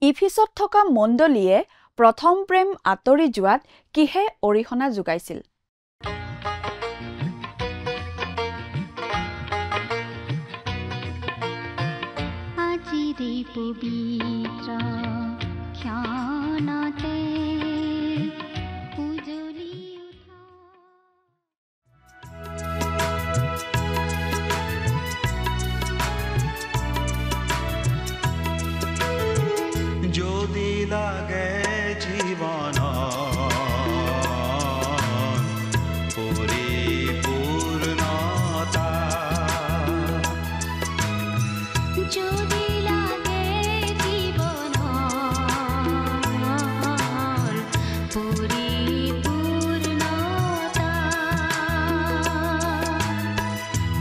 ইফিছত থকা মণ্ডলীয়ে প্ৰথম প্ৰেম আঁতৰি যোৱাত কিহে অৰিহণা যোগাইছিল? আজিৰে পবিত্ৰ ক্ষণতে উজলি উঠা যদি লাগে জীবন পরিপূর্ণতা যদি লাগে জীবন পরিপূর্ণতা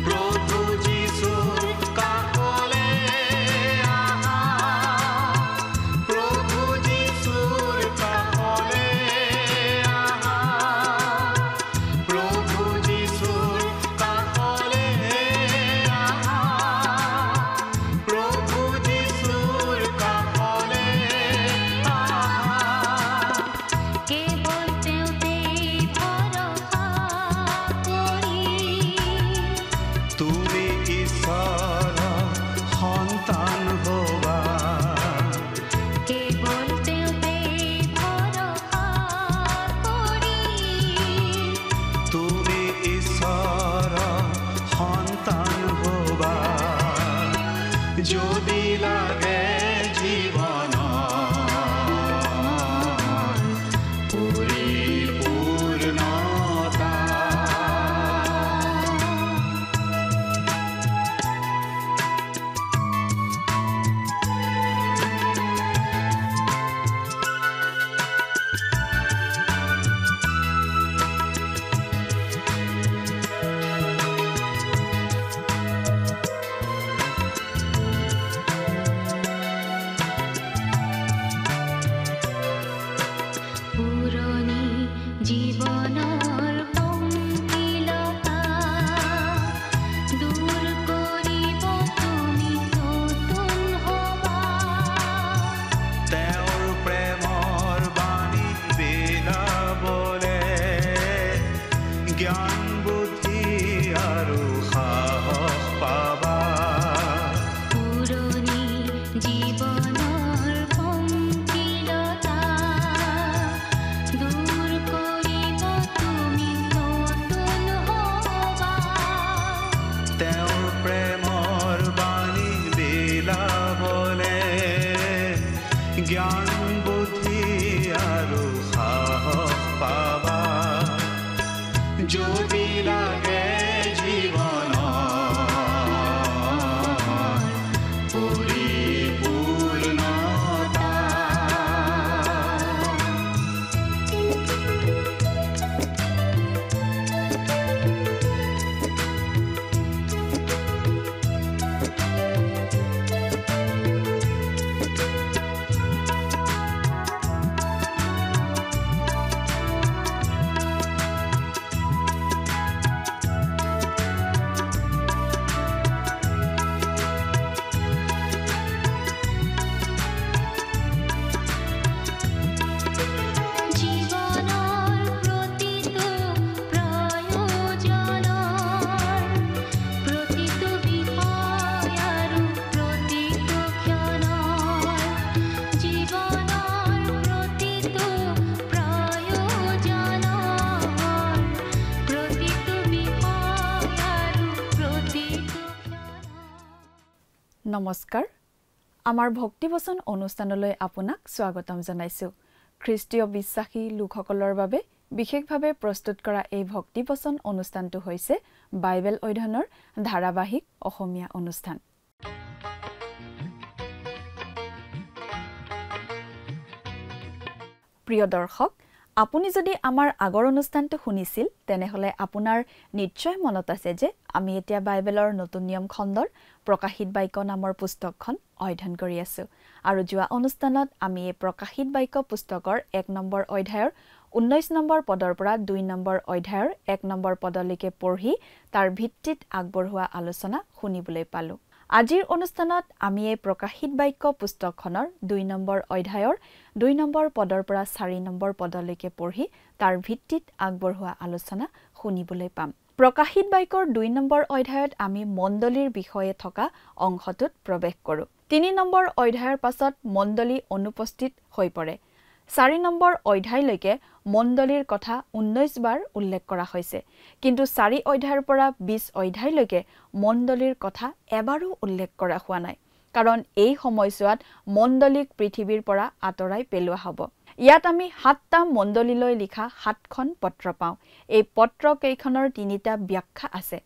প্রভু যিশুর কাকলে আহা প্রভু যিশুর কাকলে আহা প্রভু যিশুর কাকলে আহা প্রভু যিশুর কাকলে আহা কেবল তেওঁতে ভৰসা কৰি তুমি ঈশ্বৰৰ সন্তান হবা কেবল তেওঁতে ভৰসা কৰি তুমি ঈশ্বৰৰ সন্তান হবা যদি লাগে জীৱন পৰিপূৰ্ণতা পুৰণি জীৱনৰ পংকিলতা দূৰ কৰিব তুমি নতুন হবা তেওঁৰ প্ৰেমৰ বাণী বিলাবলে জ্ঞান বুদ্ধি আৰু সাহস পাবা পুৰণি জীৱনৰ পংকিলতা দূৰ কৰিব তুমি নতুন হবা তেওঁৰ প্ৰেমৰ বাণী বিলাবলে জ্ঞান বুদ্ধি আৰু সাহস পাবা যদি লাগে জীৱন পৰিপূৰ্ণতা জীৱনৰ প্ৰতিটো প্ৰয়োজনৰ প্ৰতিটো বিষয় আৰু প্ৰতিটো ক্ষণৰ জীৱনৰ প্ৰতিটো প্ৰয়োজনৰ প্ৰতিটো বিষয় আৰু প্ৰতিটো ক্ষণৰ নমস্কাৰ, আমাৰ ভক্তিবচন অনুষ্ঠানলৈ আপোনাক স্বাগতম জনাইছোঁ। খ্ৰীষ্টীয় বিশ্বাসী লোকসকলৰ বাবে বিশেষভাৱে প্ৰস্তুত কৰা এই ভক্তিবচন অনুষ্ঠানটো হৈছে বাইবেল অধ্যয়নৰ ধাৰাবাহিক অসমীয়া অনুষ্ঠান। প্ৰিয় দৰ্শক, আপুনি যদি আমাৰ আগৰ অনুষ্ঠানটো শুনিছিল তেনেহলে আপোনাৰ নিশ্চয় মনত আছে যে আমি এতিয়া বাইবেলৰ নতুন নিয়ম খণ্ডৰ প্ৰকাশিত বাক্য নামৰ পুস্তকখন অধ্যয়ন কৰি আছো আৰু যোৱা অনুষ্ঠানত আমি এই প্ৰকাশিত বাক্য পুস্তকৰ 1 নম্বৰ অধ্যায়ৰ 19 নম্বৰ পদৰ পৰা 2 নম্বৰ অধ্যায়ৰ 1 নম্বৰ পদলৈকে পঢ়ি তাৰ ভিত্তিত আগবঢ়োৱা আলোচনা শুনিবলৈ পালো। আজিৰ অনুষ্ঠানত আমি এই প্ৰকাশিত বাক্য পুস্তকখনৰ 2 নম্বৰ অধ্যায়ৰ 2 নম্বৰ পদৰ পৰা 4 নম্বৰ পদলৈকে পঢ়ি তাৰ ভিত্তিত আগবঢ়োৱা আলোচনা শুনিবলৈ পাম। প্ৰকাশিত বাক্যৰ 2 নম্বৰ অধ্যায়ত আমি মণ্ডলীৰ বিষয়ে থকা অংশটোত প্ৰৱেশ কৰোঁ। 3 নম্বৰ অধ্যায়ৰ পাছত মণ্ডলী অনুপস্থিত হৈ পৰে। 4 নম্বৰ অধ্যায়লৈকে মণ্ডলীৰ কথা 19 বাৰ উল্লেখ কৰা হৈছে, কিন্তু 4 অধ্যায়ৰ পৰা 20 অধ্যায়লৈকে মণ্ডলীৰ কথা এবাৰো উল্লেখ কৰা হোৱা নাই, কাৰণ এই সময়ছোৱাত মণ্ডলীক পৃথিৱীৰ পৰা আঁতৰাই পেলোৱা হ'ব। ইয়াত আমি 7টা মণ্ডলীলৈ লিখা 7খন পত্ৰ পাওঁ। এই পত্ৰ কেইখনৰ 3টা ব্যাখ্যা আছে।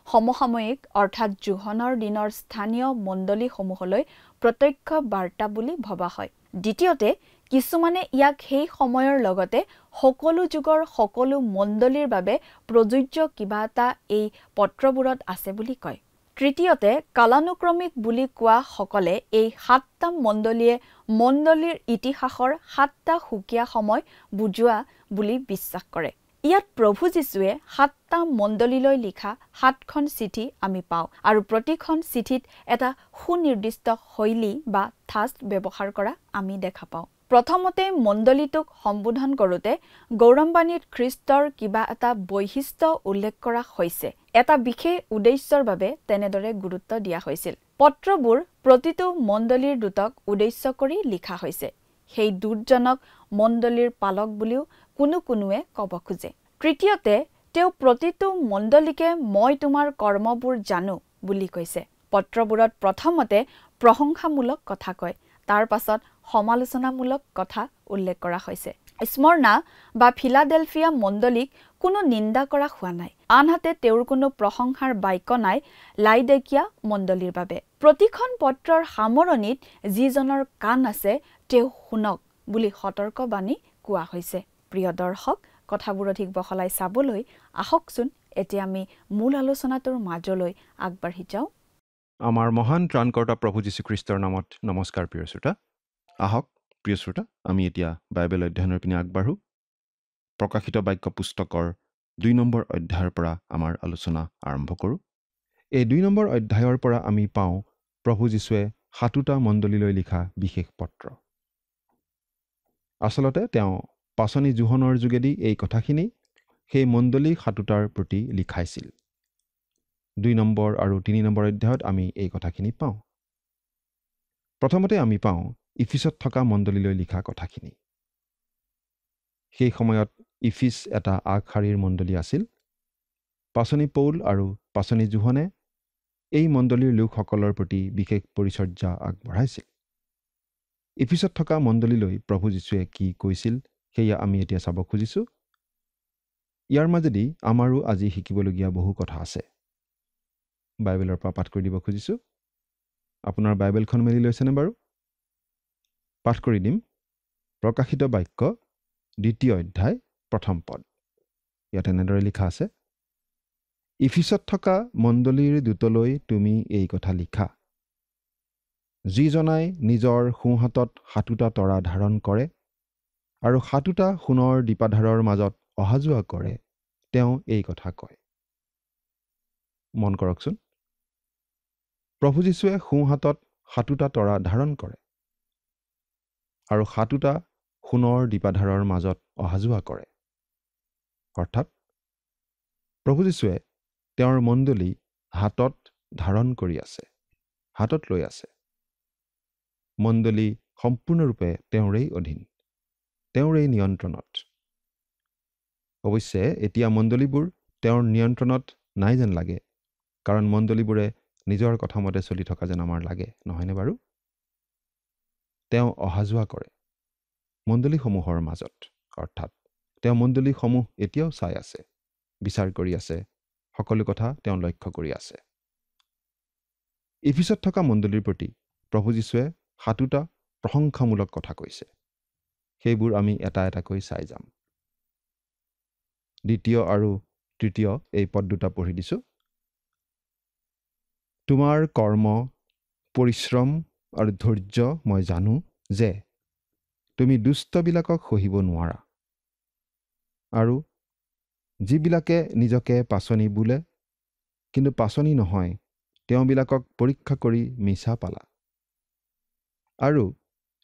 সমসাময়িক অৰ্থাৎ যোহনৰ দিনৰ স্থানীয় মণ্ডলীসমূহলৈ প্ৰত্যক্ষ বাৰ্তা বুলি ভবা হয়। দ্বিতীয়তে, কিছুমানে ইয়াক সেই সময়ৰ লগতে সকলো যুগৰ সকলো মণ্ডলীৰ বাবে প্ৰযোজ্য কিবা এটা এই পত্ৰবোৰত আছে বুলি কয়। তৃতীয়তে, কালানুক্ৰমিক বুলি কোৱা সকলে এই 7টা মণ্ডলীয়ে মণ্ডলীৰ ইতিহাসৰ 7টা সুকীয়া সময় বুজোৱা বুলি বিশ্বাস কৰে। ইয়াত প্ৰভু যীশুৱে 7টা মণ্ডলীলৈ লিখা 7খন চিঠি আমি পাওঁ, আৰু প্ৰতিখন চিঠিত এটা সুনিৰ্দিষ্ট শৈলী বা ঠাঁচ ব্যৱহাৰ কৰা আমি দেখা পাওঁ। প্ৰথমতে মণ্ডলীটোক সম্বোধন কৰোঁতে গৌৰৱান্বিত খ্ৰীষ্টৰ কিবা এটা বৈশিষ্ট্য উল্লেখ কৰা হৈছে। এটা বিশেষ উদ্দেশ্যৰ বাবে তেনেদৰে গুৰুত্ব দিয়া হৈছিল। পত্ৰবোৰ প্ৰতিটো মণ্ডলীৰ দূতক উদ্দেশ্য কৰি লিখা হৈছে। সেই দূতজনক মণ্ডলীৰ পালক বুলিও কোনোৱে ক'ব খোজে। তৃতীয়তে, তেওঁ প্ৰতিটো মণ্ডলীকে মই তোমাৰ কৰ্মবোৰ জানো বুলি কৈছে। পত্ৰবোৰত প্ৰথমতে প্ৰশংসামূলক কথা কয়, তাৰ পাছত সমালোচনামূলক কথা উল্লেখ কৰা হৈছে। স্মৰণা বা ফিলাডেলফিয়া মণ্ডলীক কোনো নিন্দা কৰা হোৱা নাই, আনহাতে তেওঁৰ কোনো প্ৰশংসাৰ বাক্য নাই লাইডেকিয়া মণ্ডলীৰ বাবে। প্ৰতিখন পত্ৰৰ সামৰণিত যিজনৰ কাণ আছে তেওঁ শুনক বুলি সতৰ্কবাণী কোৱা হৈছে। প্ৰিয় দৰ্শক, কথাবোৰ অধিক বহলাই চাবলৈ আহকচোন এতিয়া আমি মূল আলোচনাটোৰ মাজলৈ আগবাঢ়ি যাওঁ। আমাৰ মহান ত্ৰাণকৰ্তা প্ৰভু যীশুখ্ৰীষ্টৰ নামত নমস্কাৰ প্ৰিয় শ্ৰোতা। আহক প্ৰিয় শ্ৰোতা, আমি এতিয়া বাইবেল অধ্যয়নৰ পিনে আগবাঢ়োঁ। প্ৰকাশিত বাক্য পুস্তকৰ 2 নম্বৰ অধ্যায়ৰ পৰা আমাৰ আলোচনা আৰম্ভ কৰোঁ। এই 2 নম্বৰ অধ্যায়ৰ পৰা আমি পাওঁ প্ৰভু যীশুৱে 7টা মণ্ডলীলৈ লিখা বিশেষ পত্ৰ। আচলতে তেওঁ পাচনি যোহনৰ যোগেদি এই কথাখিনি সেই মণ্ডলী 7টাৰ প্ৰতি লিখাইছিল। 2 নম্বৰ আৰু 3 নম্বৰ অধ্যায়ত আমি এই কথাখিনি পাওঁ। প্ৰথমতে আমি পাওঁ ইফিছত থকা মণ্ডলীলৈ লিখা কথাখিনি। সেই সময়ত ইফিছ এটা আগশাৰীৰ মণ্ডলী আছিল। পাচনি পৌল আৰু পাচনি যোহনে এই মণ্ডলীৰ লোকসকলৰ প্ৰতি বিশেষ পৰিচৰ্যা আগবঢ়াইছিল। ইফিছত থকা মণ্ডলীলৈ প্ৰভু যীশুৱে কি কৈছিল সেয়া আমি এতিয়া চাব খুজিছোঁ। ইয়াৰ মাজেদি আমাৰো আজি শিকিবলগীয়া বহু কথা আছে। বাইবেলৰ পৰা পাঠ কৰি দিব খুজিছোঁ। আপোনাৰ বাইবেলখন মেলি লৈছেনে বাৰু? পাঠ কৰি দিম। প্ৰকাশিত বাক্য 2 অধ্যায় 1 পদ। ইয়াত এনেদৰে লিখা আছে, ইফিছত থকা মণ্ডলীৰ দূতলৈ তুমি এই কথা লিখা, যিজনাই নিজৰ সোঁহাতত 7টা তৰা ধাৰণ কৰে আৰু 7টা সোণৰ দীপাধাৰৰ মাজত অহা যোৱা কৰে, তেওঁ এই কথা কয়। মন কৰকচোন, প্ৰভু যীশুৱে সোঁহাতত 7টা তৰা ধাৰণ কৰে আৰু 7টা সোণৰ দীপাধাৰৰ মাজত অহা যোৱা কৰে। অৰ্থাৎ প্ৰভু যীশুৱে তেওঁৰ মণ্ডলী হাতত ধাৰণ কৰি আছে, হাতত লৈ আছে। মণ্ডলী সম্পূৰ্ণৰূপে তেওঁৰেই অধীন, তেওঁৰেই নিয়ন্ত্ৰণত। অৱশ্যে এতিয়া মণ্ডলীবোৰ তেওঁৰ নিয়ন্ত্ৰণত নাই যেন লাগে, কাৰণ মণ্ডলীবোৰে নিজৰ কথামতে চলি থকা যেন আমাৰ লাগে, নহয়নে বাৰু? তেওঁ অহা যোৱা কৰে মণ্ডলীসমূহৰ মাজত, অৰ্থাৎ তেওঁ মণ্ডলীসমূহ এতিয়াও চাই আছে, বিচাৰ কৰি আছে, সকলো কথা তেওঁ লক্ষ্য কৰি আছে। ইফিছত থকা মণ্ডলীৰ প্ৰতি প্ৰভু যীশুৱে 7টা প্ৰশংসামূলক কথা কৈছে। সেইবোৰ আমি এটা এটাকৈ চাই যাম। 2 আৰু 3 এই পদ দুটা পঢ়ি দিছোঁ। তোমাৰ কৰ্ম, পৰিশ্ৰম আৰু ধৈৰ্য মই জানো যে তুমি দুষ্টবিলাকক সহিব নোৱাৰা, আৰু যিবিলাকে নিজকে পাচনি বোলে কিন্তু পাচনি নহয়, তেওঁবিলাকক পৰীক্ষা কৰি মিছা পালা আৰু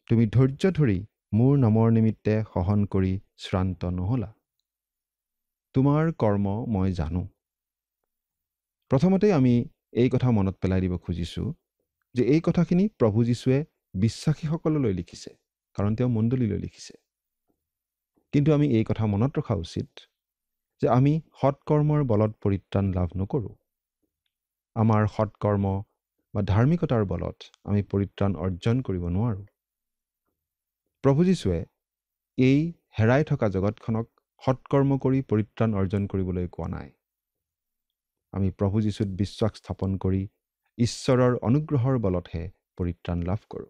তুমি ধৈৰ্য ধৰি মোৰ নামৰ নিমিত্তে সহন কৰি শ্ৰান্ত নহলা। তোমাৰ কৰ্ম মই জানো। প্ৰথমতে আমি এই কথা মনত পেলাই দিব খুজিছোঁ যে এই কথাখিনি প্ৰভু যীশুৱে বিশ্বাসীসকললৈ লিখিছে, কাৰণ তেওঁ মণ্ডলীলৈ লিখিছে। কিন্তু আমি এই কথা মনত ৰখা উচিত যে আমি সৎকৰ্মৰ বলত পৰিত্ৰাণ লাভ নকৰোঁ। আমাৰ সৎকৰ্ম বা ধাৰ্মিকতাৰ বলত আমি পৰিত্ৰাণ অৰ্জন কৰিব নোৱাৰোঁ। প্ৰভু যীশুৱে এই হেৰাই থকা জগতখনক সৎকৰ্ম কৰি পৰিত্ৰাণ অৰ্জন কৰিবলৈ কোৱা নাই। আমি প্ৰভু যীশুত বিশ্বাস স্থাপন কৰি ঈশ্বৰৰ অনুগ্ৰহৰ বলতহে পৰিত্ৰাণ লাভ কৰোঁ।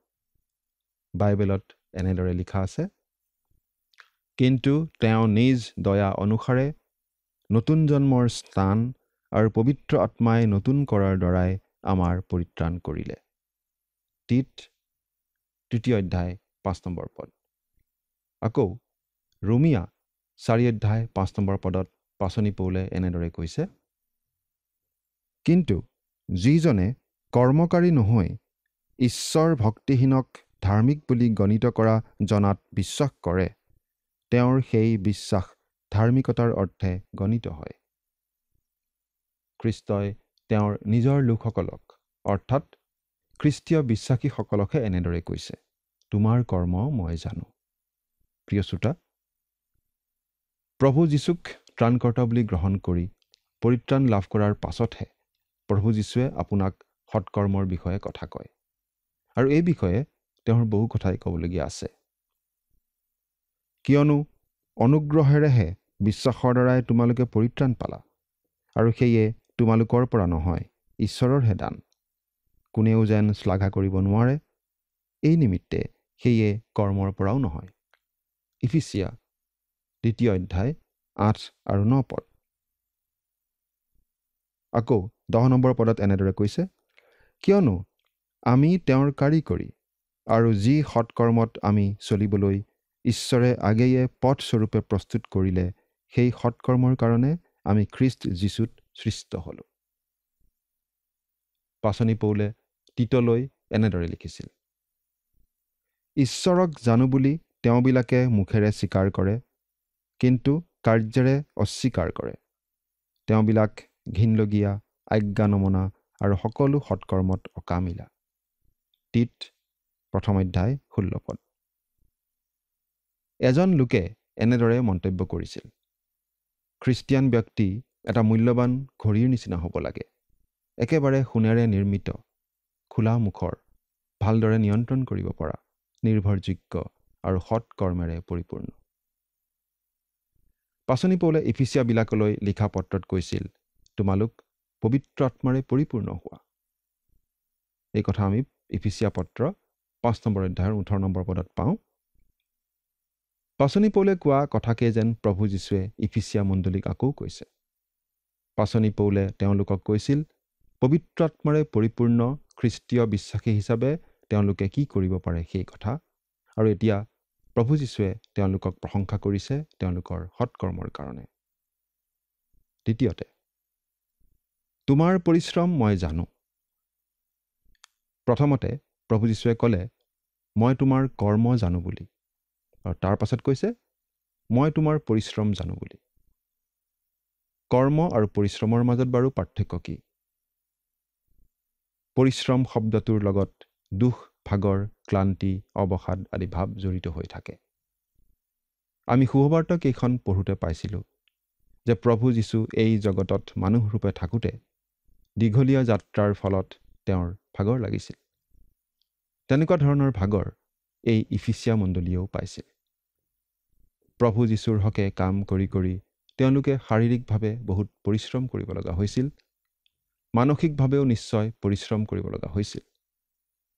বাইবেলত এনেদৰে লিখা আছে, কিন্তু তেওঁ নিজ দয়া অনুসাৰে নতুন জন্মৰ স্থান আৰু পবিত্ৰ আত্মাই নতুন কৰাৰ দ্বাৰাই আমাৰ পৰিত্ৰাণ কৰিলে। তিত 3 অধ্যায় 5 নম্বৰ পদ। আকৌ ৰোমিয়া 4 অধ্যায় 5 নম্বৰ পদত পাচনি পৌলে এনেদৰে কৈছে, কিন্তু যিজনে কৰ্মকাৰী নহৈ ঈশ্বৰ ভক্তিহীনক ধাৰ্মিক বুলি গণিত কৰা জনাত বিশ্বাস কৰে, তেওঁৰ সেই বিশ্বাস ধাৰ্মিকতাৰ অৰ্থে গণিত হয়। খ্ৰীষ্টই তেওঁৰ নিজৰ লোকসকলক অৰ্থাৎ খ্ৰীষ্টীয় বিশ্বাসীসকলকহে এনেদৰে কৈছে, তোমাৰ কৰ্ম মই জানো। প্ৰিয় শ্ৰোতা, প্ৰভু যীশুক ত্ৰাণকৰ্তা বুলি গ্ৰহণ কৰি পৰিত্ৰাণ লাভ কৰাৰ পাছতহে প্ৰভু যীশুৱে আপোনাক সৎকৰ্মৰ বিষয়ে কথা কয়। আৰু এই বিষয়ে তেওঁৰ বহু কথাই ক'বলগীয়া আছে। কিয়নো অনুগ্ৰহেৰেহে বিশ্বাসৰ দ্বাৰাই তোমালোকে পৰিত্ৰাণ পালা, আৰু সেয়ে তোমালোকৰ পৰা নহয়, ঈশ্বৰৰহে দান। কোনেও যেন শ্লাঘা কৰিব নোৱাৰে, এই নিমিত্তে সেয়ে কৰ্মৰ পৰাও নহয়। ইফিচিয়া 2 অধ্যায় 8 আৰু 9 পদ। আকৌ 10 নম্বৰ পদত এনেদৰে কৈছে, কিয়নো আমি তেওঁৰ কাৰিকৰী, আৰু যি সৎকৰ্মত আমি চলিবলৈ ঈশ্বৰে আগেয়ে পথস্বৰূপে প্ৰস্তুত কৰিলে, সেই সৎকৰ্মৰ কাৰণে আমি খ্ৰীষ্ট যীশুত সৃষ্ট হলোঁ। পাচনি পৌলে তিতলৈ এনেদৰে লিখিছিল, ঈশ্বৰক জানো বুলি তেওঁবিলাকে মুখেৰে স্বীকাৰ কৰে, কিন্তু কাৰ্যেৰে অস্বীকাৰ কৰে। তেওঁবিলাক ঘিনলগীয়া, আজ্ঞা নমনা আৰু সকলো সৎকৰ্মত অকামিলা। তিত 1 অধ্যায় 16 পদ। এজন লোকে এনেদৰে মন্তব্য কৰিছিল, খ্ৰীষ্টিয়ান ব্যক্তি এটা মূল্যৱান ঘড়ীৰ নিচিনা হ'ব লাগে, একেবাৰে সোণেৰে নিৰ্মিত, খোলা মুখৰ, ভালদৰে নিয়ন্ত্ৰণ কৰিব পৰা, নিৰ্ভৰযোগ্য আৰু সৎকৰ্মেৰে পৰিপূৰ্ণ। পাচনি পৌলে ইফিচিয়াবিলাকলৈ লিখা পত্ৰত কৈছিল, তোমালোক পবিত্ৰ আত্মাৰে পৰিপূৰ্ণ হোৱা। এই কথা আমি ইফিচিয়া পত্ৰ 5 নম্বৰ অধ্যায়ৰ 18 নম্বৰ পদত পাওঁ। পাচনি পৌলে কোৱা কথাকে যেন প্ৰভু যীশুৱে ইফিচিয়া মণ্ডলীক আকৌ কৈছে। পাচনি পৌলে তেওঁলোকক কৈছিল, পবিত্ৰ আত্মাৰে পৰিপূৰ্ণ খ্ৰীষ্টীয় বিশ্বাসী হিচাপে তেওঁলোকে কি কৰিব পাৰে সেই কথা। আৰু এতিয়া প্ৰভু যীশুৱে তেওঁলোকক প্ৰশংসা কৰিছে তেওঁলোকৰ সৎকৰ্মৰ কাৰণে। দ্বিতীয়তে, তোমাৰ পৰিশ্ৰম মই জানো। প্ৰথমতে প্ৰভু যীশুৱে ক'লে, মই তোমাৰ কৰ্ম জানো বুলি, আৰু তাৰ পাছত কৈছে, মই তোমাৰ পৰিশ্ৰম জানো বুলি। কৰ্ম আৰু পৰিশ্ৰমৰ মাজত বাৰু পাৰ্থক্য কি? পৰিশ্ৰম শব্দটোৰ লগত দুখ, ভাগৰ, ক্লান্তি, অৱসাদ আদি ভাৱ জড়িত হৈ থাকে। আমি সুসবাৰ্তা কেইখন পঢ়োঁতে পাইছিলোঁ যে প্ৰভু যীশু এই জগতত মানুহৰূপে থাকোঁতে দীঘলীয়া যাত্ৰাৰ ফলত তেওঁৰ ভাগৰ লাগিছিল। তেনেকুৱা ধৰণৰ ভাগৰ এই ইফিচিয়া মণ্ডলীয়েও পাইছিল। প্ৰভু যীশুৰ হকে কাম কৰি কৰি তেওঁলোকে শাৰীৰিকভাৱে বহুত পৰিশ্ৰম কৰিব লগা হৈছিল, মানসিকভাৱেও নিশ্চয় পৰিশ্ৰম কৰিব লগা হৈছিল।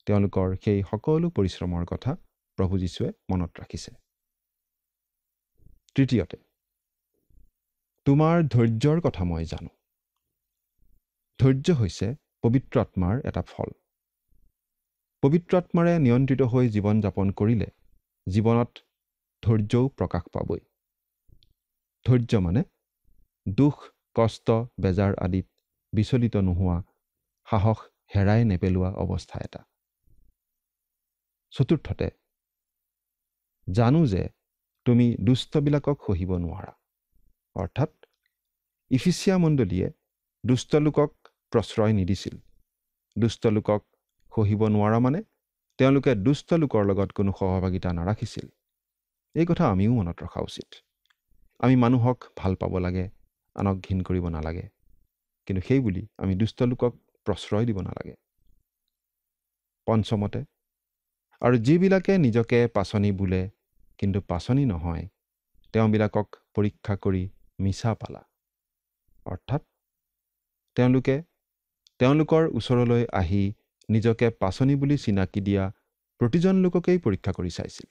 তেওঁলোকৰ সেই সকলো পৰিশ্ৰমৰ কথা প্ৰভু যীশুৱে মনত ৰাখিছে। তৃতীয়তে, তোমাৰ ধৈৰ্যৰ কথা মই জানো। ধৈৰ্য হৈছে পবিত্ৰ আত্মাৰ এটা ফল। পবিত্ৰ আত্মাৰে নিয়ন্ত্ৰিত হৈ জীৱন যাপন কৰিলে জীৱনত ধৈৰ্যও প্ৰকাশ পাবই। ধৈৰ্য মানে দুখ, কষ্ট, বেজাৰ আদিত বিচলিত নোহোৱা, সাহস হেৰাই নেপেলোৱা অৱস্থা এটা। চতুৰ্থতে, জানো যে তুমি দুষ্টবিলাকক সহিব নোৱাৰা। অৰ্থাৎ ইফিচিয়া মণ্ডলীয়ে দুষ্ট লোকক প্ৰশ্ৰয় নিদিছিল। দুষ্ট লোকক সহিব নোৱাৰা মানে তেওঁলোকে দুষ্ট লোকৰ লগত কোনো সহভাগিতা নাৰাখিছিল। এই কথা আমিও মনত ৰখা উচিত। আমি মানুহক ভাল পাব লাগে, আনক ঘিণ কৰিব নালাগে, কিন্তু সেই বুলি আমি দুষ্ট লোকক প্ৰশ্ৰয় দিব নালাগে। পঞ্চমতে, আৰু যিবিলাকে নিজকে পাচনি বোলে কিন্তু পাচনি নহয়, তেওঁবিলাকক পৰীক্ষা কৰি মিছা পালা। অৰ্থাৎ তেওঁলোকে তেওঁলোকৰ ওচৰলৈ আহি নিজকে পাচনি বুলি চিনাকি দিয়া প্ৰতিজন লোককেই পৰীক্ষা কৰি চাইছিল।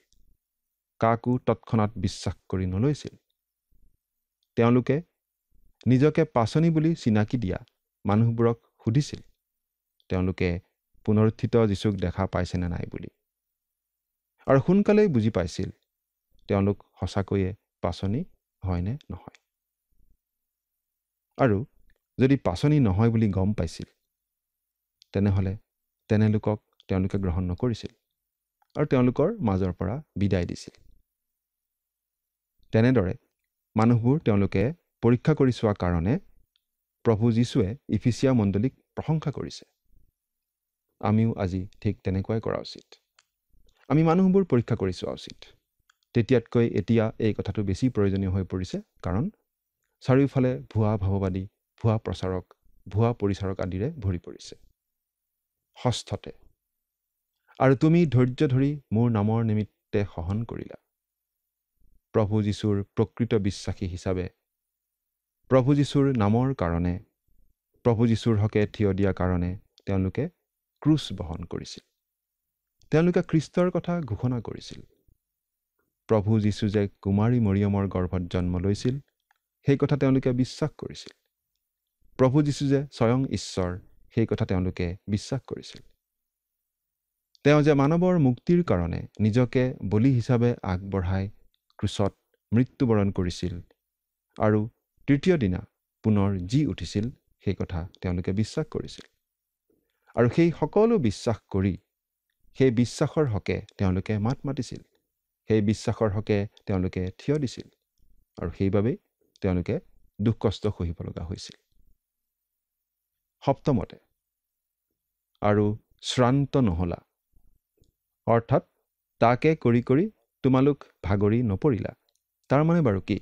কাকো তৎক্ষণাত বিশ্বাস কৰি নলৈছিল। তেওঁলোকে নিজকে পাচনি বুলি চিনাকি দিয়া মানুহবোৰক সুধিছিল তেওঁলোকে পুনৰুত্থিত যীশুক দেখা পাইছেনে নাই বুলি। আৰু সোনকালেই বুজি পাইছিল তেওঁলোক সঁচাকৈয়ে পাচনি হয়নে নহয়। আৰু যদি পাচনি নহয় বুলি গম পাইছিল তেনেহ'লে তেনে লোকক তেওঁলোকে গ্ৰহণ নকৰিছিল আৰু তেওঁলোকৰ মাজৰ পৰা বিদায় দিছিল। তেনেদৰে মানুহবোৰ তেওঁলোকে পৰীক্ষা কৰি চোৱা কাৰণে প্ৰভু যীশুৱে ইফিচিয়া মণ্ডলীক প্ৰশংসা কৰিছে। আমিও আজি ঠিক তেনেকুৱাই কৰা উচিত। আমি মানুহবোৰ পৰীক্ষা কৰি চোৱা উচিত। তেতিয়াতকৈ এতিয়া এই কথাটো বেছি প্ৰয়োজনীয় হৈ পৰিছে, কাৰণ চাৰিওফালে ভুৱা ভাৱবাদী, ভুৱা প্ৰচাৰক, ভুৱা পৰিচাৰক আদিৰে ভৰি পৰিছে। ষষ্ঠতে, আৰু তুমি ধৈৰ্য ধৰি মোৰ নামৰ নিমিত্তে সহন কৰিলা। প্ৰভু যীশুৰ প্ৰকৃত বিশ্বাসী হিচাপে প্ৰভু যীশুৰ নামৰ কাৰণে, প্ৰভু যীশুৰ হকে থিয় দিয়া কাৰণে তেওঁলোকে ক্ৰুচ বহন কৰিছিল। তেওঁলোকে খ্ৰীষ্টৰ কথা ঘোষণা কৰিছিল। প্ৰভু যীশু যে কুমাৰী মৰিয়মৰ গৰ্ভত জন্ম লৈছিল, সেই কথা তেওঁলোকে বিশ্বাস কৰিছিল। প্ৰভু যীশু যে স্বয়ং ঈশ্বৰ, সেই কথা তেওঁলোকে বিশ্বাস কৰিছিল। তেওঁ যে মানৱৰ মুক্তিৰ কাৰণে নিজকে বলি হিচাপে আগবঢ়াই ক্ৰুচত মৃত্যুবৰণ কৰিছিল আৰু তৃতীয় দিনা পুনৰ জি উঠিছিল, সেই কথা তেওঁলোকে বিশ্বাস কৰিছিল। আৰু সেই সকলো বিশ্বাস কৰি সেই বিশ্বাসৰ হকে তেওঁলোকে মাত মাতিছিল। সেই বিশ্বাসৰ হকে তেওঁলোকে থিয় দিছিল আৰু সেইবাবেই তেওঁলোকে দুখ কষ্ট সহিব লগা হৈছিল। সপ্তমতে, আৰু শ্ৰান্ত নহলা। অৰ্থাৎ তাকে কৰি কৰি তোমালোক ভাগৰি নপৰিলা। তাৰ মানে বাৰু কি?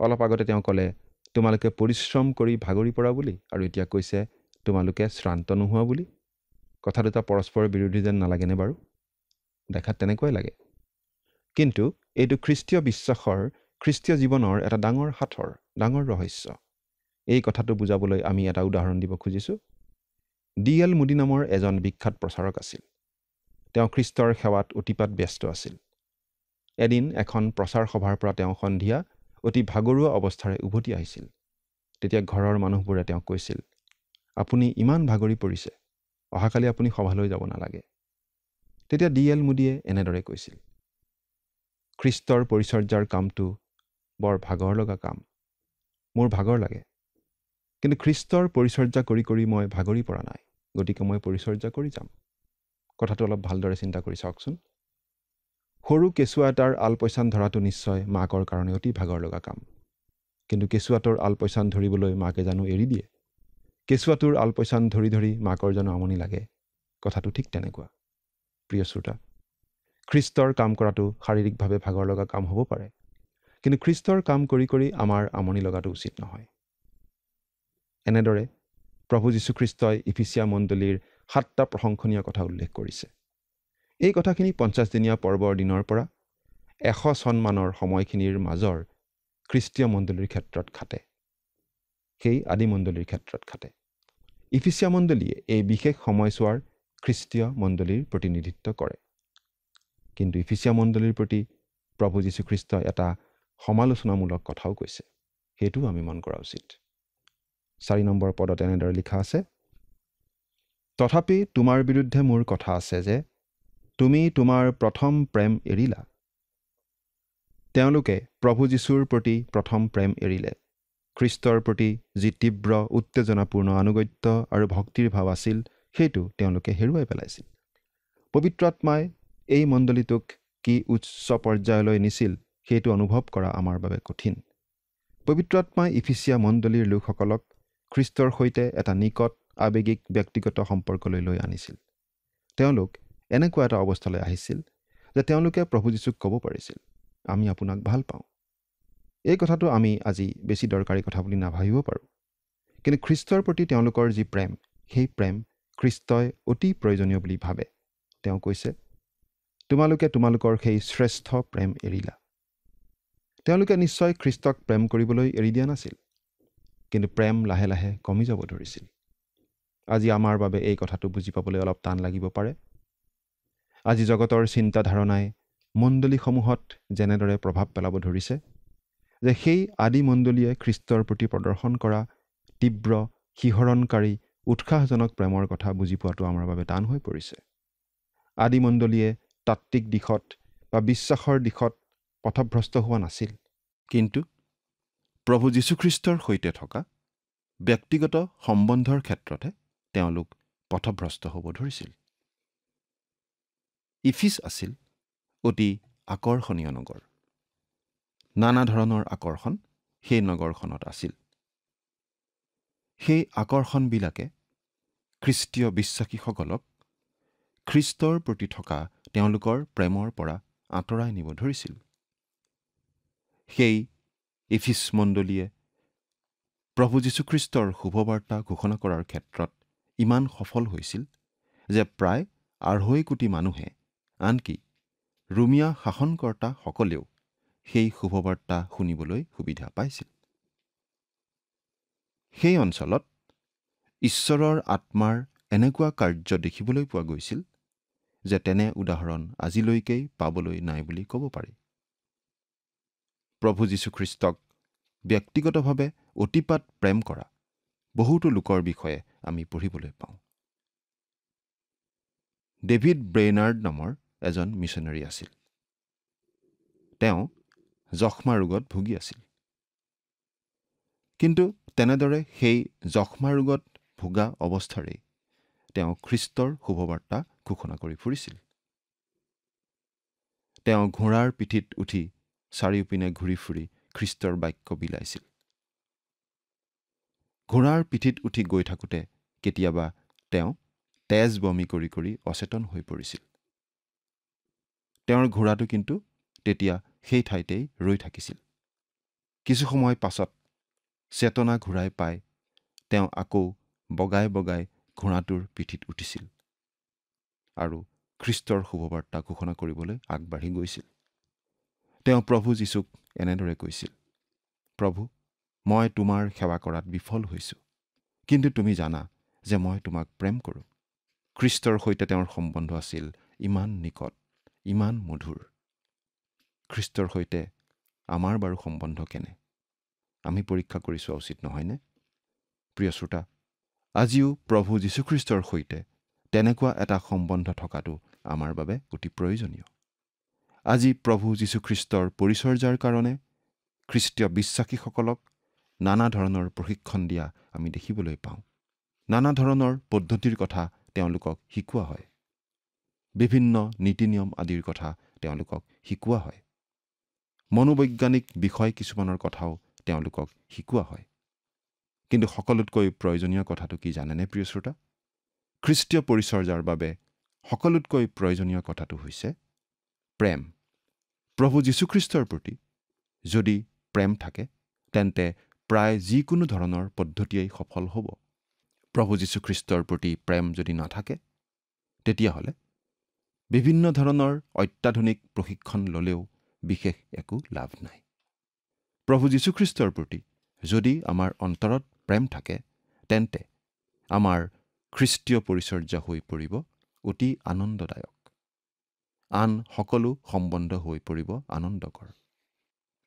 অলপ আগতে তেওঁ ক'লে তোমালোকে পৰিশ্ৰম কৰি ভাগৰি পৰা বুলি, আৰু এতিয়া কৈছে তোমালোকে শ্ৰান্ত নোহোৱা বুলি। কথা দুটা পৰস্পৰ বিৰোধী যেন নালাগেনে বাৰু? দেখাত তেনেকুৱাই লাগে। কিন্তু এইটো খ্ৰীষ্টীয় বিশ্বাসৰ, খ্ৰীষ্টীয় জীৱনৰ এটা ডাঙৰ সাঁথৰ, ডাঙৰ ৰহস্য। এই কথাটো বুজাবলৈ আমি এটা উদাহৰণ দিব খুজিছোঁ। D.L. মুডি নামৰ এজন বিখ্যাত প্ৰচাৰক আছিল। তেওঁ খ্ৰীষ্টৰ সেৱাত অতিপাত ব্যস্ত আছিল। এদিন এখন প্ৰচাৰ সভাৰ পৰা তেওঁ সন্ধিয়া অতি ভাগৰুৱা অৱস্থাৰে উভতি আহিছিল। তেতিয়া ঘৰৰ মানুহবোৰে তেওঁক কৈছিল, আপুনি ইমান ভাগৰি পৰিছে, অহাকালি আপুনি সভালৈ যাব নালাগে। তেতিয়া D.L. মুডিয়ে এনেদৰে কৈছিল, খ্ৰীষ্টৰ পৰিচৰ্যাৰ কামটো বৰ ভাগৰ লগা কাম। মোৰ ভাগৰ লাগে, কিন্তু খ্ৰীষ্টৰ পৰিচৰ্যা কৰি কৰি মই ভাগৰি পৰা নাই, গতিকে মই পৰিচৰ্যা কৰি যাম। কথাটো অলপ ভালদৰে চিন্তা কৰি চাওকচোন। সৰু কেঁচুৱা এটাৰ আলপৈচান ধৰাটো নিশ্চয় মাকৰ কাৰণে অতি ভাগৰ লগা কাম। কিন্তু কেঁচুৱাটোৰ আলপৈচান ধৰিবলৈ মাকে জানো এৰি দিয়ে? কেঁচুৱাটোৰ আলপৈচান ধৰি ধৰি মাকৰ জানো আমনি লাগে? কথাটো ঠিক তেনেকুৱা। প্ৰিয় শ্ৰোতা, খ্ৰীষ্টৰ কাম কৰাটো শাৰীৰিকভাৱে ভাগৰ লগা কাম হ'ব পাৰে, কিন্তু খ্ৰীষ্টৰ কাম কৰি কৰি আমাৰ আমনি লগাটো উচিত নহয়। এনেদৰে প্ৰভু যীশুখ্ৰীষ্টই ইফিচিয়া মণ্ডলীৰ 7টা প্ৰশংসনীয় কথা উল্লেখ কৰিছে। এই কথাখিনি 50 দিনীয়া পৰ্বৰ দিনৰ পৰা 100 চনমানৰ সময়খিনিৰ মাজৰ খ্ৰীষ্টীয় মণ্ডলীৰ ক্ষেত্ৰত খাটে। সেই আদি মণ্ডলীৰ ক্ষেত্ৰত খাটে। ইফিচিয়া মণ্ডলীয়ে এই বিশেষ সময়ছোৱাৰ খ্ৰীষ্টীয় মণ্ডলীৰ প্ৰতিনিধিত্ব কৰে। কিন্তু ইফিচিয়া মণ্ডলীৰ প্ৰতি প্ৰভু যীশুখ্ৰীষ্টই এটা সমালোচনামূলক কথাও কৈছে, সেইটোও আমি মন কৰা উচিত। 4 নম্বৰ পদত এনেদৰে লিখা আছে, তথাপি তোমাৰ বিৰুদ্ধে মোৰ কথা আছে যে তুমি তোমাৰ প্ৰথম প্ৰেম এৰিলা। তেওঁলোকে প্ৰভু যীশুৰ প্ৰতি প্ৰথম প্ৰেম এৰিলে। খ্ৰীষ্টৰ প্ৰতি যি তীব্ৰ উত্তেজনাপূৰ্ণ আনুগত্য আৰু ভক্তিৰ ভাৱ আছিল সেইটো তেওঁলোকে হেৰুৱাই পেলাইছিল। পবিত্ৰ আত্মাই এই মণ্ডলীটোক কি উচ্চ পৰ্যায়লৈ নিছিল সেইটো অনুভৱ কৰা আমাৰ বাবে কঠিন। পবিত্ৰ আত্মাই ইফিচিয়া মণ্ডলীৰ লোকসকলক খ্ৰীষ্টৰ সৈতে এটা নিকট আৱেগিক ব্যক্তিগত সম্পৰ্কলৈ লৈ আনিছিল। তেওঁলোক এনেকুৱা এটা অৱস্থালৈ আহিছিল যে তেওঁলোকে প্ৰভু যীশুক ক'ব পাৰিছিল, আমি আপোনাক ভাল পাওঁ। এই কথাটো আমি আজি বেছি দৰকাৰী কথা বুলি নাভাবিব পাৰোঁ, কিন্তু খ্ৰীষ্টৰ প্ৰতি তেওঁলোকৰ যি প্ৰেম, সেই প্ৰেম খ্ৰীষ্টই অতি প্ৰয়োজনীয় বুলি ভাবে। তেওঁ কৈছে, তোমালোকে তোমালোকৰ সেই শ্ৰেষ্ঠ প্ৰেম এৰিলা। তেওঁলোকে নিশ্চয় খ্ৰীষ্টক প্ৰেম কৰিবলৈ এৰি দিয়া নাছিল, কিন্তু প্ৰেম লাহে লাহে কমি যাব ধৰিছিল। আজি আমাৰ বাবে এই কথাটো বুজি পাবলৈ অলপ টান লাগিব পাৰে। আজি জগতৰ চিন্তাধাৰণাই মণ্ডলীসমূহত যেনেদৰে প্ৰভাৱ পেলাব ধৰিছে যে সেই আদি মণ্ডলীয়ে খ্ৰীষ্টৰ প্ৰতি প্ৰদৰ্শন কৰা তীব্ৰ শিহৰণকাৰী উৎসাহজনক প্ৰেমৰ কথা বুজি পোৱাটো আমাৰ বাবে টান হৈ পৰিছে। আদি মণ্ডলীয়ে তাত্ত্বিক দিশত বা বিশ্বাসৰ দিশত পথভ্ৰষ্ট হোৱা নাছিল, কিন্তু প্ৰভু যীশুখ্ৰীষ্টৰ সৈতে থকা ব্যক্তিগত সম্বন্ধৰ ক্ষেত্ৰতহে তেওঁলোক পথভ্ৰষ্ট হ'ব ধৰিছিল। ইফিছ আছিল অতি আকৰ্ষণীয় নগৰ। নানা ধৰণৰ আকৰ্ষণ সেই নগৰখনত আছিল। সেই আকৰ্ষণবিলাকে খ্ৰীষ্টীয় বিশ্বাসীসকলক খ্ৰীষ্টৰ প্ৰতি থকা তেওঁলোকৰ প্ৰেমৰ পৰা আঁতৰাই নিব ধৰিছিল। সেই ইফিছ মণ্ডলীয়ে প্ৰভু যীশুখ্ৰীষ্টৰ শুভবাৰ্তা ঘোষণা কৰাৰ ক্ষেত্ৰত ইমান সফল হৈছিল যে প্ৰায় 2.5 কোটি মানুহে, আনকি ৰোমিয়া শাসনকৰ্তাসকলেও সেই শুভবাৰ্তা শুনিবলৈ সুবিধা পাইছিল। সেই অঞ্চলত ঈশ্বৰৰ আত্মাৰ এনেকুৱা কাৰ্য দেখিবলৈ পোৱা গৈছিল যে তেনে উদাহৰণ আজিলৈকেই পাবলৈ নাই বুলি ক'ব পাৰি। প্ৰভু যীশুখ্ৰীষ্টক ব্যক্তিগতভাৱে অতিপাত প্ৰেম কৰা বহুতো লোকৰ বিষয়ে আমি পঢ়িবলৈ পাওঁ। ডেভিড ব্ৰেইনাৰ্ড নামৰ এজন মিছনেৰী আছিল। তেওঁ যক্ষ্মা ৰোগত ভুগি আছিল, কিন্তু তেনেদৰে সেই যক্ষ্মা ৰোগত ভোগা অৱস্থাৰেই তেওঁ খ্ৰীষ্টৰ শুভবাৰ্তা ঘোষণা কৰি ফুৰিছিল। তেওঁ ঘোঁৰাৰ পিঠিত উঠি চাৰিওপিনে ঘূৰি ফুৰি খ্ৰীষ্টৰ বাক্য বিলাইছিল। ঘোঁৰাৰ পিঠিত উঠি গৈ থাকোঁতে কেতিয়াবা তেওঁ তেজ বমি কৰি কৰি অচেতন হৈ পৰিছিল। তেওঁৰ ঘোঁৰাটো কিন্তু তেতিয়া সেই ঠাইতেই ৰৈ থাকিছিল। কিছু সময় পাছত চেতনা ঘূৰাই পাই তেওঁ আকৌ বগাই বগাই ঘোঁৰাটোৰ পিঠিত উঠিছিল আৰু খ্ৰীষ্টৰ শুভবাৰ্তা ঘোষণা কৰিবলৈ আগবাঢ়ি গৈছিল। তেওঁ প্ৰভু যীশুক এনেদৰে কৈছিল, প্ৰভু, মই তোমাৰ সেৱা কৰাত বিফল হৈছোঁ, কিন্তু তুমি জানা যে মই তোমাক প্ৰেম কৰোঁ। খ্ৰীষ্টৰ সৈতে তেওঁৰ সম্বন্ধ আছিল ইমান নিকট, ইমান মধুৰ। খ্ৰীষ্টৰ সৈতে আমাৰ বাৰু সম্বন্ধ কেনে? আমি পৰীক্ষা কৰি চোৱা উচিত নহয়নে? প্ৰিয় শ্ৰোতা, আজিও প্ৰভু যীশুখ্ৰীষ্টৰ সৈতে তেনেকুৱা এটা সম্বন্ধ থকাটো আমাৰ বাবে অতি প্ৰয়োজনীয়। আজি প্ৰভু যীশুখ্ৰীষ্টৰ পৰিচৰ্যাৰ কাৰণে খ্ৰীষ্টীয় বিশ্বাসীসকলক নানা ধৰণৰ প্ৰশিক্ষণ দিয়া আমি দেখিবলৈ পাওঁ। নানা ধৰণৰ পদ্ধতিৰ কথা তেওঁলোকক শিকোৱা হয়। বিভিন্ন নীতি নিয়ম আদিৰ কথা তেওঁলোকক শিকোৱা হয়। মনোবৈজ্ঞানিক বিষয় কিছুমানৰ কথাও তেওঁলোকক শিকোৱা হয়। কিন্তু সকলোতকৈ প্ৰয়োজনীয় কথাটো কি জানেনে প্ৰিয় শ্ৰোতা? খ্ৰীষ্টীয় পৰিচৰ্যাৰ বাবে সকলোতকৈ প্ৰয়োজনীয় কথাটো হৈছে প্ৰেম। প্ৰভু যীশুখ্ৰীষ্টৰ প্ৰতি যদি প্ৰেম থাকে তেন্তে প্ৰায় যিকোনো ধৰণৰ পদ্ধতিয়েই সফল হ'ব। প্ৰভু যীশুখ্ৰীষ্টৰ প্ৰতি প্ৰেম যদি নাথাকে তেতিয়াহ'লে বিভিন্ন ধৰণৰ অত্যাধুনিক প্ৰশিক্ষণ ল'লেও বিশেষ একো লাভ নাই। প্ৰভু যীশুখ্ৰীষ্টৰ প্ৰতি যদি আমাৰ অন্তৰত প্ৰেম থাকে তেন্তে আমাৰ খ্ৰীষ্টীয় পৰিচৰ্যা হৈ পৰিব অতি আনন্দদায়ক। আন সকলো সম্বন্ধ হৈ পৰিব আনন্দকৰ।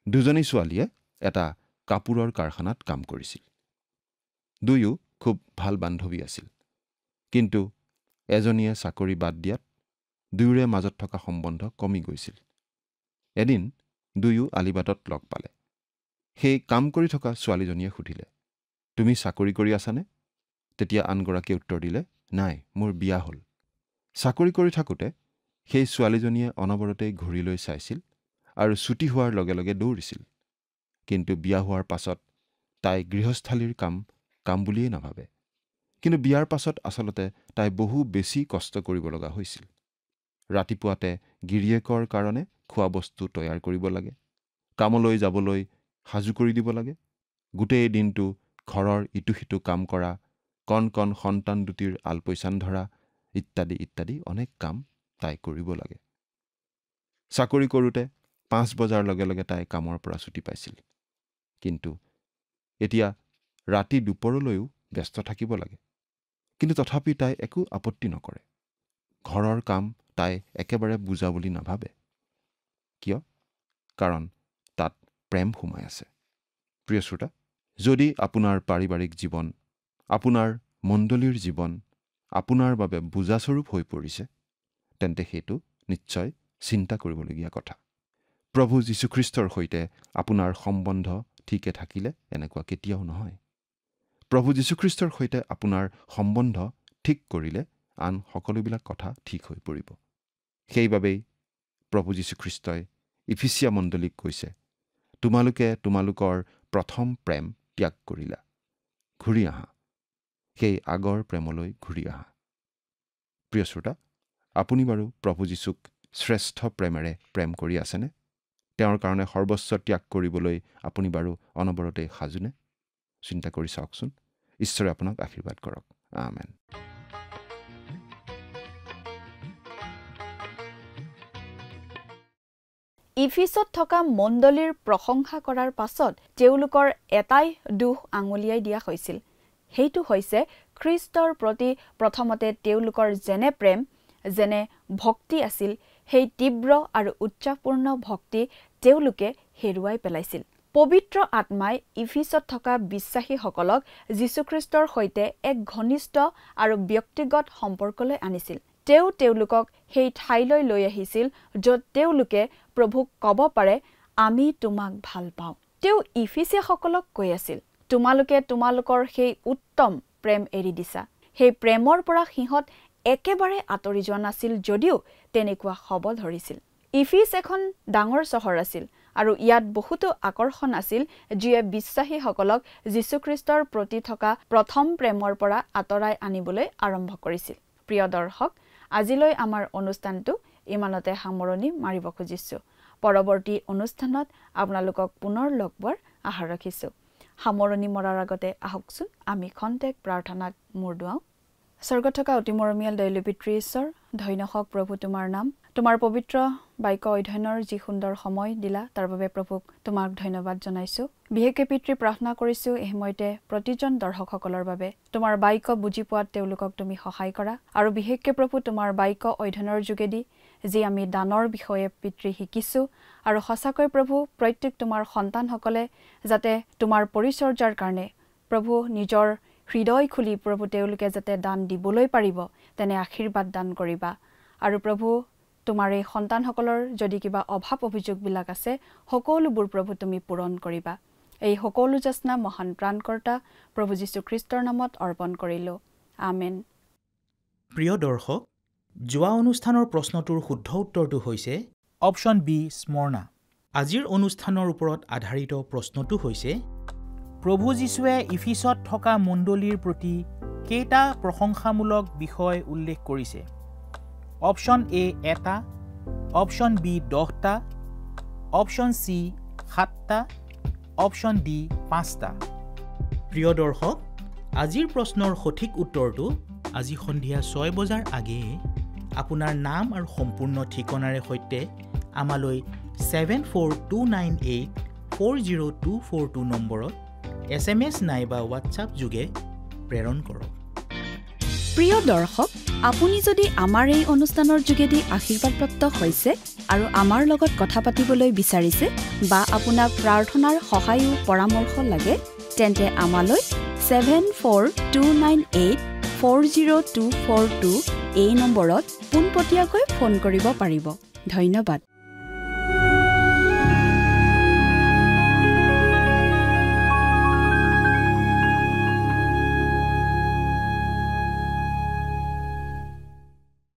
দুজনী ছোৱালীয়ে এটা কাপোৰৰ কাৰখানাত কাম কৰিছিল। দুয়ো খুব ভাল বান্ধৱী আছিল, কিন্তু এজনীয়ে চাকৰি বাদ দিয়াত দুয়োৰে মাজত থকা সম্বন্ধ কমি গৈছিল। এদিন দুয়ো আলিবাটত লগ পালে। সেই কাম কৰি থকা ছোৱালীজনীয়ে সুধিলে, তুমি চাকৰি কৰি আছানে? তেতিয়া আনগৰাকীয়ে উত্তৰ দিলে, নাই, মোৰ বিয়া হ'ল। চাকৰি কৰি থাকোঁতে সেই ছোৱালীজনীয়ে অনবৰতেই ঘূৰিলৈ চাইছিল আৰু ছুটি হোৱাৰ লগে লগে দৌৰিছিল। কিন্তু বিয়া হোৱাৰ পাছত তাই গৃহস্থালীৰ কাম বুলিয়েই নাভাবে। কিন্তু বিয়াৰ পাছত আচলতে তাই বহু বেছি কষ্ট কৰিব লগা হৈছিল। ৰাতিপুৱাতে গিৰিয়েকৰ কাৰণে খোৱা বস্তু তৈয়াৰ কৰিব লাগে, কামলৈ যাবলৈ সাজু কৰি দিব লাগে, গোটেই দিনটো ঘৰৰ ইটো সিটো কাম কৰা, কণ কণ সন্তান দুটিৰ আলপৈচান ধৰা ইত্যাদি ইত্যাদি অনেক কাম তাই কৰিব লাগে। চাকৰি কৰোঁতে 5 বজাৰ লগে লগে তাই কামৰ পৰা ছুটি পাইছিল। কিন্তু এতিয়া ৰাতি দুপৰলৈও ব্যস্ত থাকিব লাগে। কিন্তু তথাপি তাই একো আপত্তি নকৰে। ঘৰৰ কাম তাই একেবাৰে বুজা বুলি নাভাবে। কিয়? কাৰণ তাত প্ৰেম সোমাই আছে। প্ৰিয় শ্ৰোতা, যদি আপোনাৰ পাৰিবাৰিক জীৱন, আপোনাৰ মণ্ডলীৰ জীৱন আপোনাৰ বাবে বুজাস্বৰূপ হৈ পৰিছে, তেন্তে সেইটো নিশ্চয় চিন্তা কৰিবলগীয়া কথা। প্ৰভু যীশুখ্ৰীষ্টৰ সৈতে আপোনাৰ সম্বন্ধ ঠিকে থাকিলে এনেকুৱা কেতিয়াও নহয়। প্ৰভু যীশুখ্ৰীষ্টৰ সৈতে আপোনাৰ সম্বন্ধ ঠিক কৰিলে আন সকলোবিলাক কথা ঠিক হৈ পৰিব। সেইবাবেই প্ৰভু যীশুখ্ৰীষ্টই ইফিচিয়া মণ্ডলীক কৈছে, তোমালোকে তোমালোকৰ প্ৰথম প্ৰেম ত্যাগ কৰিলা, ঘূৰি আহা, সেই আগৰ প্ৰেমলৈ ঘূৰি আহা। প্ৰিয় শ্ৰোতা, আপুনি বাৰু প্ৰভু যীশুক শ্ৰেষ্ঠ প্ৰেমেৰে প্ৰেম কৰি আছেনে? তেওঁৰ কাৰণে সৰ্বস্ব ত্যাগ কৰিবলৈ আপুনি বাৰু অনবৰতে সাজুনে? চিন্তা কৰি চাওকচোন। ঈশ্বৰে আপোনাক আশীৰ্বাদ কৰক। আমেন। ইফিছত থকা মণ্ডলীৰ প্ৰশংসা কৰাৰ পাছত তেওঁলোকৰ এটাই দোষ আঙুলিয়াই দিয়া হৈছিল। সেইটো হৈছে খ্ৰীষ্টৰ প্ৰতি প্ৰথমতে তেওঁলোকৰ যেনে প্ৰেম, যেনে ভক্তি আছিল, সেই তীব্ৰ আৰু উচ্চাপূৰ্ণ ভক্তি তেওঁলোকে হেৰুৱাই পেলাইছিল। পবিত্ৰ আত্মাই ইফিছত থকা বিশ্বাসীসকলক যীশুখ্ৰীষ্টৰ সৈতে এক ঘনিষ্ঠ আৰু ব্যক্তিগত সম্পৰ্কলৈ আনিছিল। তেওঁলোকক সেই ঠাইলৈ লৈ আহিছিল য'ত তেওঁলোকে প্ৰভুক ক'ব পাৰে, আমি তোমাক ভাল পাওঁ। ইফিচিয়াসকলক কৈ আছিল, তোমালোকে তোমালোকৰ সেই উত্তম প্ৰেম এৰি দিছা। সেই প্ৰেমৰ পৰা সিহঁত একেবাৰে আঁতৰি যোৱা নাছিল যদিও তেনেকুৱা হ'ব ধৰিছিল। ইফিছ এখন ডাঙৰ চহৰ আছিল আৰু ইয়াত বহুতো আকৰ্ষণ আছিল যিয়ে বিশ্বাসীসকলক যীশুখ্ৰীষ্টৰ প্ৰতি থকা প্ৰথম প্ৰেমৰ পৰা আঁতৰাই আনিবলৈ আৰম্ভ কৰিছিল। প্ৰিয় দৰ্শক, আজিলৈ আমাৰ অনুষ্ঠানটো ইমানতে সামৰণি মাৰিব খুজিছোঁ। পৰৱৰ্তী অনুষ্ঠানত আপোনালোকক পুনৰ লগ পোৱাৰ আশা ৰাখিছোঁ। সামৰণি মৰাৰ আগতে আহকচোন আমি খন্তেক প্ৰাৰ্থনাত মূৰ দুৱাওঁ। স্বৰ্গত থকা অতি মৰমীয়াল দয়ালু পিতৃ ঈশ্বৰ, ধন্য হওক প্ৰভু তোমাৰ নাম। তোমাৰ পবিত্ৰ বাক্য অধ্যয়নৰ যি সুন্দৰ সময় দিলা তাৰ বাবে প্ৰভুক তোমাক ধন্যবাদ জনাইছোঁ। বিশেষকৈ পিতৃ প্ৰাৰ্থনা কৰিছোঁ এই সময়তে প্ৰতিজন দৰ্শকসকলৰ বাবে তোমাৰ বাক্য বুজি পোৱাত তেওঁলোকক তুমি সহায় কৰা, আৰু বিশেষকৈ প্ৰভু তোমাৰ বাক্য অধ্যয়নৰ যোগেদি যি আমি দানৰ বিষয়ে পিতৃ শিকিছোঁ, আৰু সঁচাকৈ প্ৰভু প্ৰত্যেক তোমাৰ সন্তানসকলে যাতে তোমাৰ পৰিচৰ্যাৰ কাৰণে প্ৰভু নিজৰ হৃদয় খুলি প্ৰভু তেওঁলোকে যাতে দান দিবলৈ পাৰিব, তেনে আশীৰ্বাদ দান কৰিবা। আৰু প্ৰভু তোমাৰ এই সন্তানসকলৰ যদি কিবা অভাৱ অভিযোগবিলাক আছে, সকলোবোৰ প্ৰভু তুমি পূৰণ কৰিবা। এই সকলো যাচনা মহান প্ৰাণকৰ্তা প্ৰভু যীশুখ্ৰীষ্টৰ নামত অৰ্পণ কৰিলোঁ। আমেন। প্ৰিয় দৰ্শক, যোৱা অনুষ্ঠানৰ প্ৰশ্নটোৰ শুদ্ধ উত্তৰটো হৈছে অপশ্যন বি, স্মৰণা। আজিৰ অনুষ্ঠানৰ ওপৰত আধাৰিত প্ৰশ্নটো হৈছে, প্ৰভু যীশুৱে ইফিছত থকা মণ্ডলীৰ প্ৰতি কেইটা প্ৰশংসামূলক বিষয় উল্লেখ কৰিছে? অপশ্যন এ 1টা, অপশ্যন বি 10টা, অপশ্যন চি 7টা, অপশ্যন ডি 5টা। প্ৰিয় দৰ্শক, আজিৰ প্ৰশ্নৰ সঠিক উত্তৰটো আজি সন্ধিয়া 6 বজাৰ আগেয়ে আপোনাৰ নাম আৰু সম্পূৰ্ণ ঠিকনাৰে সৈতে আমালৈ 7429840242 নম্বৰত SMS নাইবা হোৱাটছআপ যোগে প্ৰেৰণ কৰক। প্ৰিয় দৰ্শক, আপুনি যদি আমাৰ এই অনুষ্ঠানৰ যোগেদি আশীৰ্বাদপ্ৰাপ্ত হৈছে আৰু আমাৰ লগত কথা পাতিবলৈ বিচাৰিছে বা আপোনাক প্ৰাৰ্থনাৰ সহায়ো পৰামৰ্শ লাগে, তেন্তে আমালৈ 7429840242 এই নম্বৰত পোনপটীয়াকৈ ফোন কৰিব পাৰিব। ধন্যবাদ।